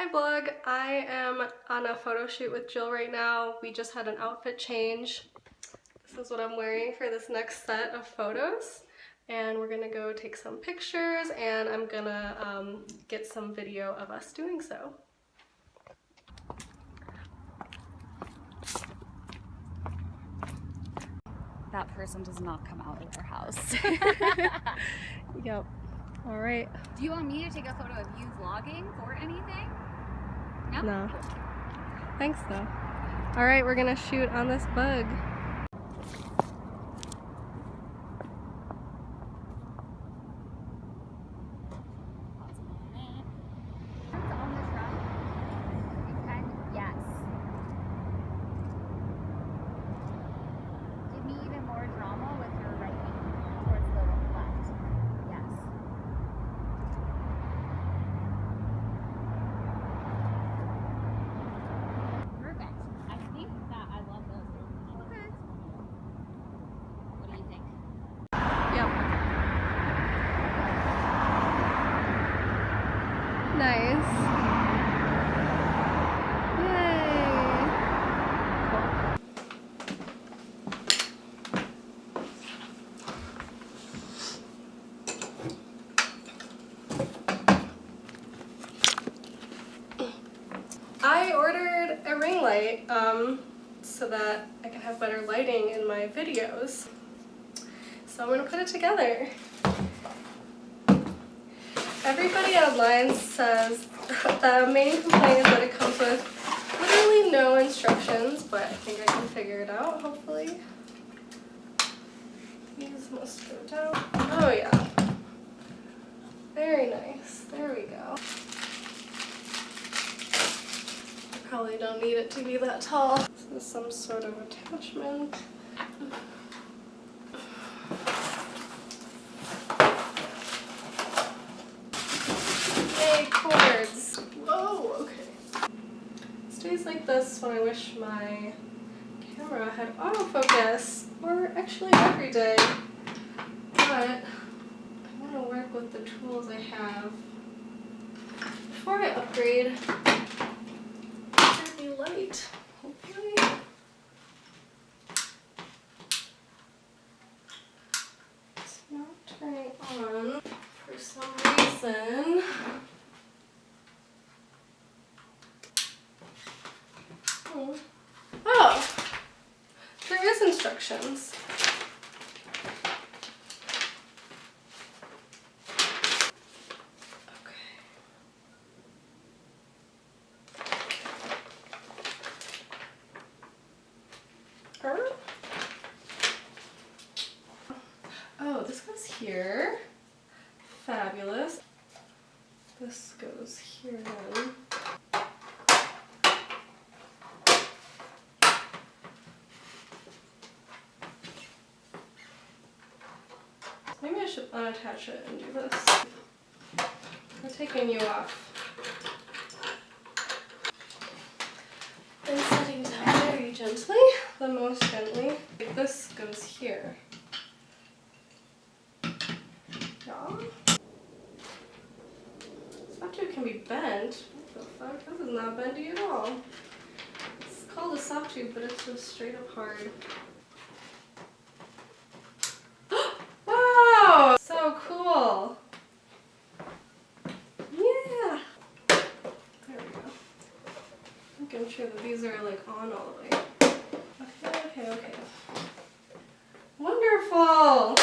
Hi vlog, I am on a photo shoot with Jill right now. We just had an outfit change. This is what I'm wearing for this next set of photos. And we're gonna go take some pictures and I'm gonna get some video of us doing so. That person does not come out of their house. Yep. All right. Do you want me to take a photo of you vlogging for anything? No? No. Thanks though. All right, we're gonna shoot on this bug. Nice. Yay. Cool. I ordered a ring light so that I can have better lighting in my videos. So I'm gonna put it together. Everybody online says the main complaint is that it comes with literally no instructions, but I think I can figure it out, hopefully. These must go down. Oh yeah. Very nice. There we go. I probably don't need it to be that tall. This is some sort of attachment. Cords. Whoa, okay. It stays like this when I wish my camera had autofocus, or actually every day. But I want to work with the tools I have before I upgrade. Pretty light, hopefully. It's not turning on for some reason. Oh, there is instructions. Okay. Oh, this goes here. Fabulous. This goes here then. Maybe I should unattach it and do this. I'm taking you off. And setting down very gently, the most gently. This goes here. Yeah. This soft tube can be bent. What the fuck? This is not bendy at all. It's called a soft tube, but it's just straight up hard. Wow! So cool! Yeah! There we go. Making sure that these are like on all the way. Okay. Wonderful!